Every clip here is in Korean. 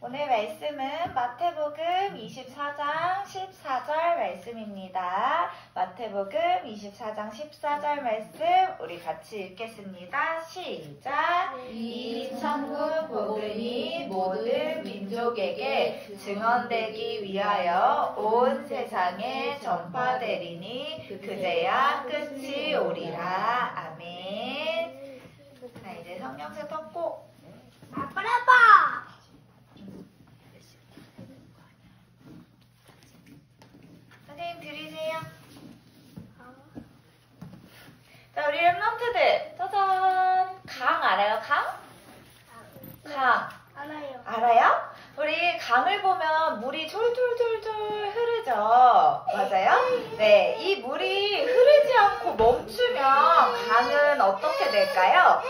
오늘 말씀은 마태복음 24장 14절 말씀입니다. 마태복음 24장 14절 말씀 우리 같이 읽겠습니다. 시작! 이 천국 복음이 모든 민족에게 증언되기 위하여 온 세상에 전파되리니 그제야 끝이 오리라. 아멘. 자, 이제 성경책 덮고 아빠! 선생님 들으세요? 자, 우리 랩런트들 짜잔! 강 알아요? 강? 알아요. 알아요? 우리 강을 보면 물이 졸졸졸졸 흐르죠? 맞아요? 네, 이 물이 흐르지 않고 멈추면 강은 어떻게 될까요?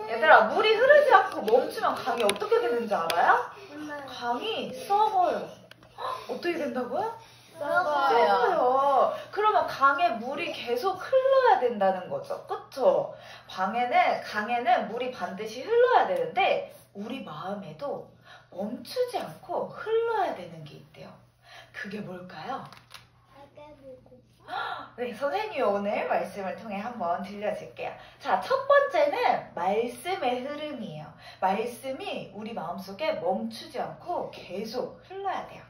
얘들아, 물이 흐르지 않고 멈추면 강이 어떻게 되는지 알아요? 강이 썩어요. 어떻게 된다고요? 썩어요. 그러면 강에 물이 계속 흘러야 된다는 거죠. 그쵸? 강에는 물이 반드시 흘러야 되는데 우리 마음에도 멈추지 않고 흘러야 되는 게 있대요. 그게 뭘까요? 네, 선생님이 오늘 말씀을 통해 한번 들려줄게요. 자, 첫 번째는 말씀의 흐름이에요. 말씀이 우리 마음속에 멈추지 않고 계속 흘러야 돼요.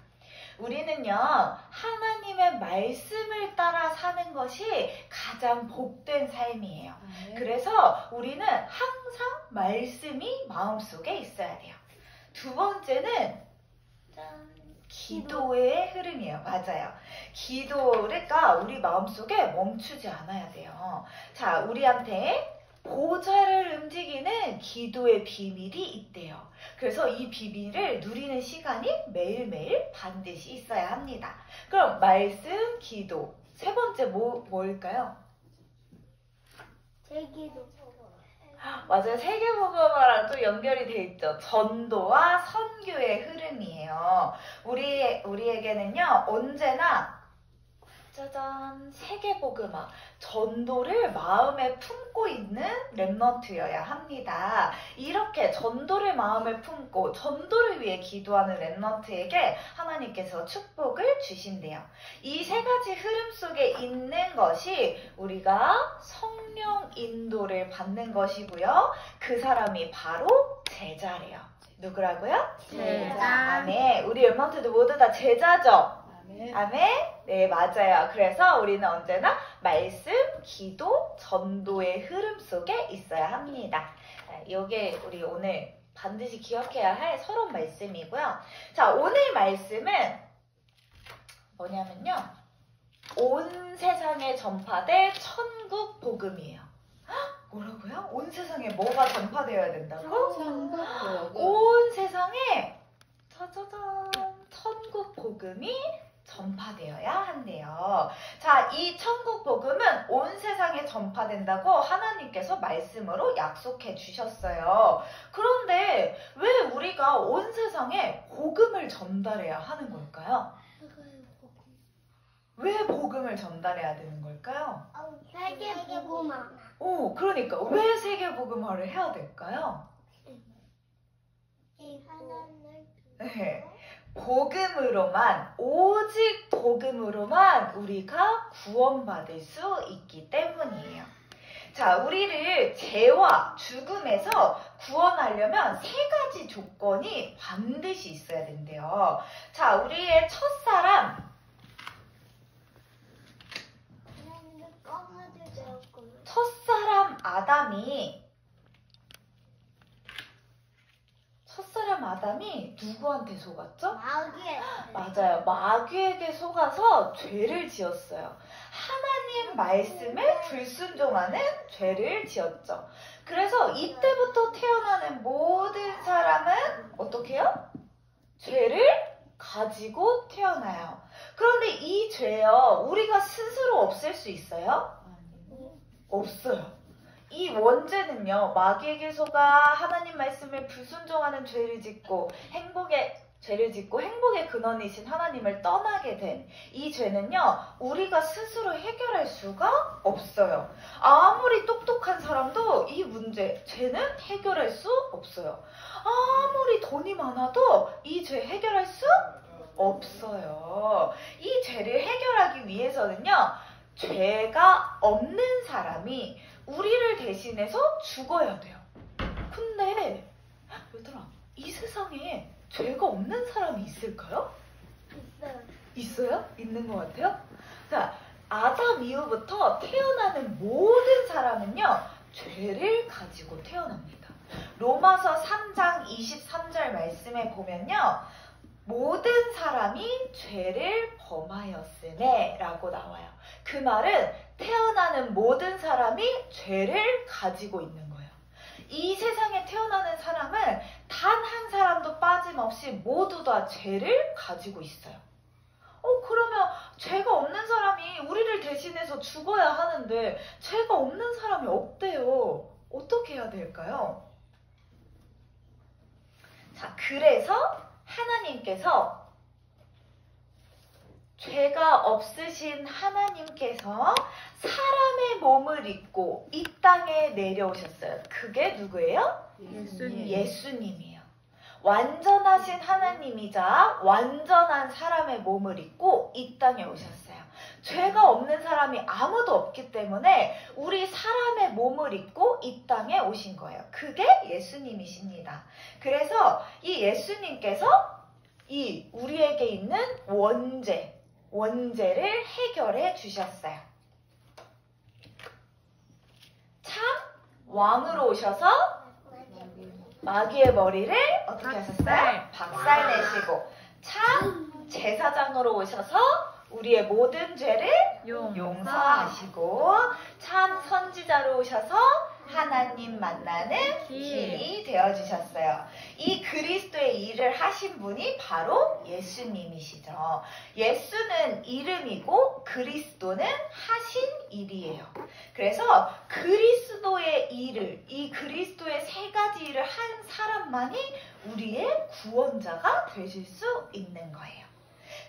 우리는요, 하나님의 말씀을 따라 사는 것이 가장 복된 삶이에요. 그래서 우리는 항상 말씀이 마음속에 있어야 돼요. 두 번째는 기도의 흐름이에요. 맞아요. 기도가 우리 마음속에 멈추지 않아야 돼요. 자, 우리한테 보좌를 움직이는 기도의 비밀이 있대요. 그래서 이 비밀을 누리는 시간이 매일매일 반드시 있어야 합니다. 그럼 말씀, 기도. 세 번째 뭘까요? 제기도. 맞아요. 세계복음화랑 또 연결이 돼 있죠. 전도와 선교의 흐름이에요. 우리에게는요, 언제나 짜잔, 세계복음화, 전도를 마음에 품고 있는 랩런트여야 합니다. 이렇게 전도를 마음에 품고 전도를 위해 기도하는 랩런트에게 하나님께서 축복을 주신대요. 이 세 가지 흐름 속에 있는 것이 우리가 성령 인도를 받는 것이고요. 그 사람이 바로 제자래요. 누구라고요? 제자. 아멘. 우리 랩런트들 모두 다 제자죠? 아멘? 네, 맞아요. 그래서 우리는 언제나 말씀, 기도, 전도의 흐름 속에 있어야 합니다. 이게 우리 오늘 반드시 기억해야 할 서론 말씀이고요. 자, 오늘 말씀은 뭐냐면요. 온 세상에 전파될 천국 복음이에요. 뭐라고요? 온 세상에 뭐가 전파되어야 된다고? 천국 복음. 온 세상에 짜자잔 천국 복음이 전파되어야 한대요. 자, 이 천국 복음은 온 세상에 전파된다고 하나님께서 말씀으로 약속해 주셨어요. 그런데 왜 우리가 온 세상에 복음을 전달해야 하는 걸까요? 왜 복음을 전달해야 되는 걸까요? 세계 복음화. 그러니까 왜 세계 복음화를 해야 될까요? 네. 복음으로만, 오직 복음으로만 우리가 구원받을 수 있기 때문이에요. 자, 우리를 죄와 죽음에서 구원하려면 세 가지 조건이 반드시 있어야 된대요. 자, 우리의 첫사람 아담이 누구한테 속았죠? 마귀에. 맞아요. 마귀에게 속아서 죄를 지었어요. 하나님 말씀에 불순종하는 죄를 지었죠. 그래서 이때부터 태어나는 모든 사람은 어떻게 해요? 죄를 가지고 태어나요. 그런데 이 죄요, 우리가 스스로 없앨 수 있어요? 없어요. 이 원죄는요, 마귀에게 속아 하나님 말씀에 불순종하는 죄를 짓고 행복의 근원이신 하나님을 떠나게 된 이 죄는요, 우리가 스스로 해결할 수가 없어요. 아무리 똑똑한 사람도 이 문제, 죄는 해결할 수 없어요. 아무리 돈이 많아도 이 죄 해결할 수 없어요. 이 죄를 해결하기 위해서는요, 죄가 없는 사람이 우리를 대신해서 죽어야 돼요. 근데 얘들아, 이 세상에 죄가 없는 사람이 있을까요? 있어요. 있어요? 있는 것 같아요? 자, 아담 이후부터 태어나는 모든 사람은요, 죄를 가지고 태어납니다. 로마서 3장 23절 말씀에 보면요, 모든 사람이 죄를 범하였으네 라고 나와요. 그 말은 태어나는 모든 사람이 죄를 가지고 있는 거예요. 이 세상에 태어나는 사람은 단 한 사람도 빠짐없이 모두 다 죄를 가지고 있어요. 그러면 죄가 없는 사람이 우리를 대신해서 죽어야 하는데 죄가 없는 사람이 없대요. 어떻게 해야 될까요? 자, 그래서 하나님께서, 죄가 없으신 하나님께서 사람의 몸을 입고 이 땅에 내려오셨어요. 그게 누구예요? 예수님이에요. 완전하신 하나님이자 완전한 사람의 몸을 입고 이 땅에 오셨어요. 죄가 없는 사람이 아무도 없기 때문에 우리 사람의 몸을 입고 이 땅에 오신 거예요. 그게 예수님이십니다. 그래서 이 예수님께서 이 우리에게 있는 원죄를 해결해 주셨어요. 참 왕으로 오셔서 마귀의 머리를 어떻게 하셨어요? 박살내시고, 참 제사장으로 오셔서 우리의 모든 죄를 용서하시고, 참 선지자로 오셔서 하나님 만나는 길이 되어주셨어요. 이 그리스도의 일을 하신 분이 바로 예수님이시죠. 예수는 이름이고 그리스도는 하신 일이에요. 그래서 그리스도의 일을, 이 그리스도의 세 가지 일을 한 사람만이 우리의 구원자가 되실 수 있는 거예요.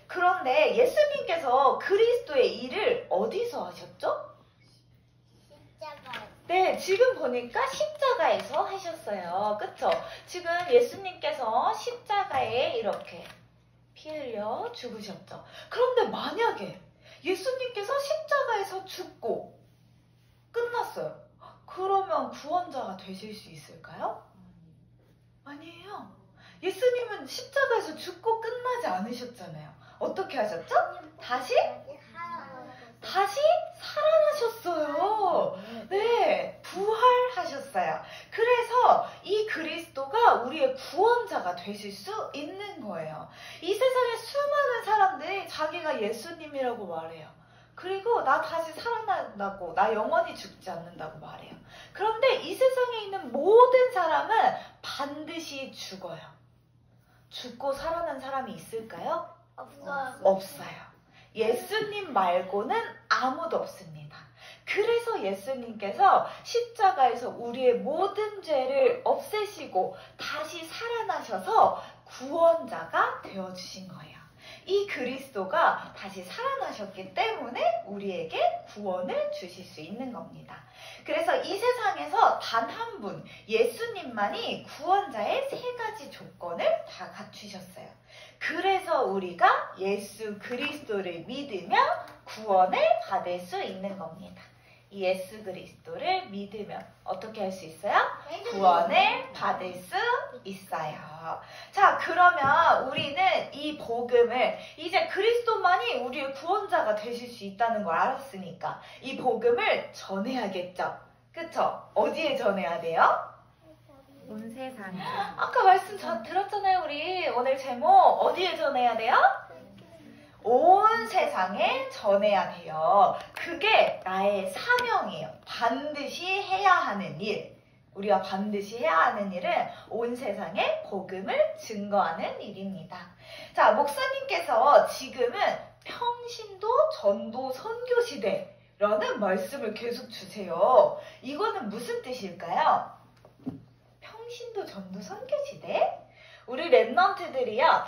그런데 예수님께서 그리스도의 일을 어디서 하셨죠? 네, 지금 보니까 십자가에서 하셨어요. 그쵸? 지금 예수님께서 십자가에 이렇게 피 흘려 죽으셨죠. 그런데 만약에 예수님께서 십자가에서 죽고 끝났어요. 그러면 구원자가 되실 수 있을까요? 아니에요. 예수님은 십자가에서 죽고 끝나지 않으셨잖아요. 어떻게 하셨죠? 다시 살아나셨어요. 네, 부활하셨어요. 그래서 이 그리스도가 우리의 구원자가 되실 수 있는 거예요. 이 세상에 수많은 사람들이 자기가 예수님이라고 말해요. 그리고 나 다시 살아난다고, 나 영원히 죽지 않는다고 말해요. 그런데 이 세상에 있는 모든 사람은 반드시 죽어요. 죽고 살아난 사람이 있을까요? 없어요. 예수님 말고는 아무도 없습니다. 그래서 예수님께서 십자가에서 우리의 모든 죄를 없애시고 다시 살아나셔서 구원자가 되어주신 거예요. 이 그리스도가 다시 살아나셨기 때문에 우리에게 구원을 주실 수 있는 겁니다. 그래서 이 세상에서 단 한 분, 예수님만이 구원자의 세 가지 조건을 다 갖추셨어요. 그래서 우리가 예수 그리스도를 믿으며 구원을 받을 수 있는 겁니다. 이 예수 그리스도를 믿으면 어떻게 할 수 있어요? 구원을 받을 수 있어요. 자, 그러면 우리는 이 복음을, 이제 그리스도만이 우리의 구원자가 되실 수 있다는 걸 알았으니까 이 복음을 전해야겠죠. 그쵸? 어디에 전해야 돼요? 온 세상에. 아까 말씀 들었잖아요. 우리 오늘 제목 어디에 전해야 돼요? 온 세상에 전해야 돼요. 그게 나의 사명이에요. 반드시 해야 하는 일. 우리가 반드시 해야 하는 일은 온 세상에 복음을 증거하는 일입니다. 자, 목사님께서 지금은 평신도 전도 선교 시대라는 말씀을 계속 주세요. 이거는 무슨 뜻일까요? 평신도 전도 선교 시대? 우리 랩런트들이요,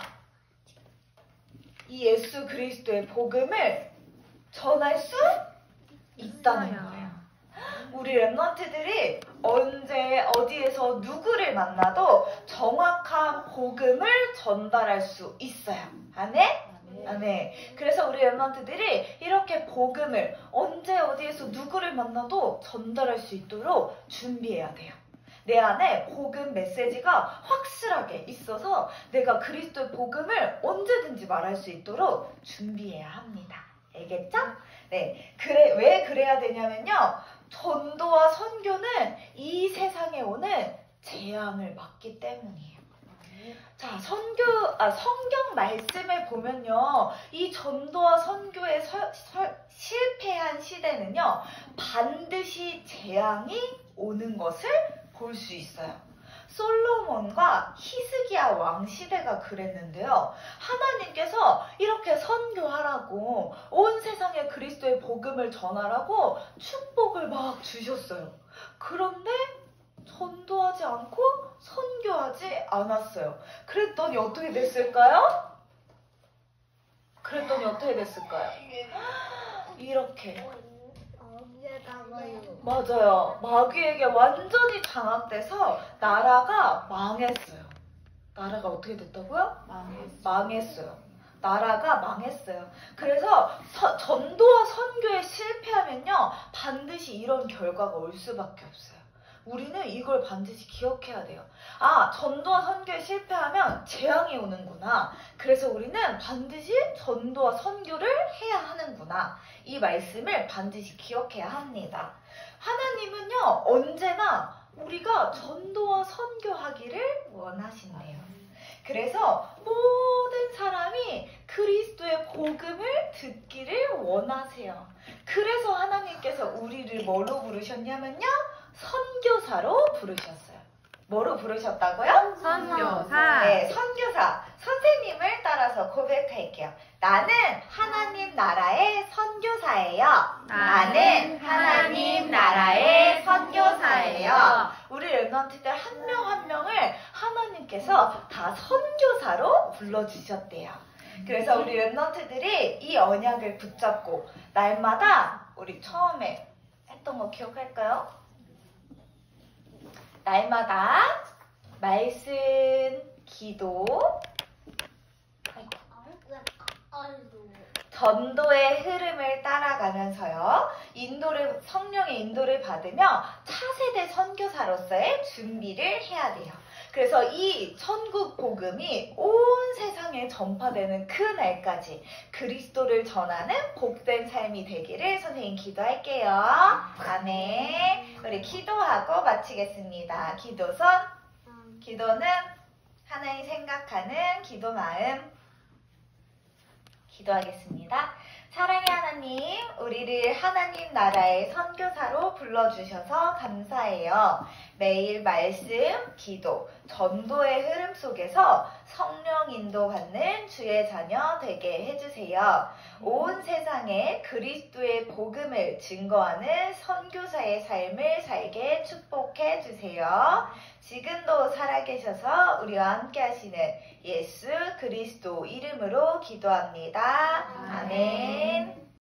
이 예수 그리스도의 복음을 전할 수 있다는 거예요. 우리 랩런트들이 언제 어디에서 누구를 만나도 정확한 복음을 전달할 수 있어요. 아멘? 아멘. 그래서 우리 랩런트들이 이렇게 복음을 언제 어디에서 누구를 만나도 전달할 수 있도록 준비해야 돼요. 내 안에 복음 메시지가 확실하게 있어서 내가 그리스도의 복음을 언제든지 말할 수 있도록 준비해야 합니다. 알겠죠? 네. 왜 그래야 되냐면요. 전도와 선교는 이 세상에 오는 재앙을 막기 때문이에요. 자, 성경 말씀을 보면요. 이 전도와 선교에 실패한 시대는요. 반드시 재앙이 오는 것을 볼 수 있어요. 솔로몬과 히스기야 왕 시대가 그랬는데요. 하나님께서 이렇게 선교하라고 온 세상에 그리스도의 복음을 전하라고 축복을 막 주셨어요. 그런데 전도하지 않고 선교하지 않았어요. 그랬더니 어떻게 됐을까요? 이렇게. 맞아요. 마귀에게 완전히 장악돼서 나라가 망했어요. 나라가 어떻게 됐다고요? 망했어요. 나라가 망했어요. 그래서 전도와 선교에 실패하면요. 반드시 이런 결과가 올 수밖에 없어요. 우리는 이걸 반드시 기억해야 돼요. 아, 전도와 선교에 실패하면 재앙이 오는구나. 그래서 우리는 반드시 전도와 선교를 해야 하는구나. 이 말씀을 반드시 기억해야 합니다. 하나님은요, 언제나 우리가 전도와 선교하기를 원하신대요. 그래서 모든 사람이 그리스도의 복음을 듣기를 원하세요. 그래서 하나님께서 우리를 뭐로 부르셨냐면요, 선교사로 부르셨어요. 뭐로 부르셨다고요? 선교사. 네, 선교사. 선생님을 따라서 고백할게요. 나는 하나님 나라의 선교사예요. 나는 하나님 나라의 선교사예요. 우리 랩런트들 한 명 한 명을 하나님께서 다 선교사로 불러주셨대요. 그래서 우리 랩런트들이 이 언약을 붙잡고 날마다 우리 처음에 했던 거 기억할까요? 날마다 말씀, 기도, 전도의 흐름을 따라가면서요. 성령의 인도를 받으며 차세대 선교사로서의 준비를 해야 돼요. 그래서 이 천국 복음이 온 세상에 전파되는 그 날까지 그리스도를 전하는 복된 삶이 되기를 선생님 기도할게요. 아멘. 우리 기도하고 마치겠습니다. 기도는 하나님 생각하는 기도 마음. 기도하겠습니다. 사랑의 하나님, 우리를 하나님 나라의 선교사로 불러주셔서 감사해요. 매일 말씀, 기도, 전도의 흐름 속에서 성령 인도받는 주의 자녀 되게 해주세요. 온 세상에 그리스도의 복음을 증거하는 선교사의 삶을 살게 축복해 주세요. 지금도 살아계셔서 우리와 함께 하시는 예수 그리스도 이름으로 기도합니다. 아멘.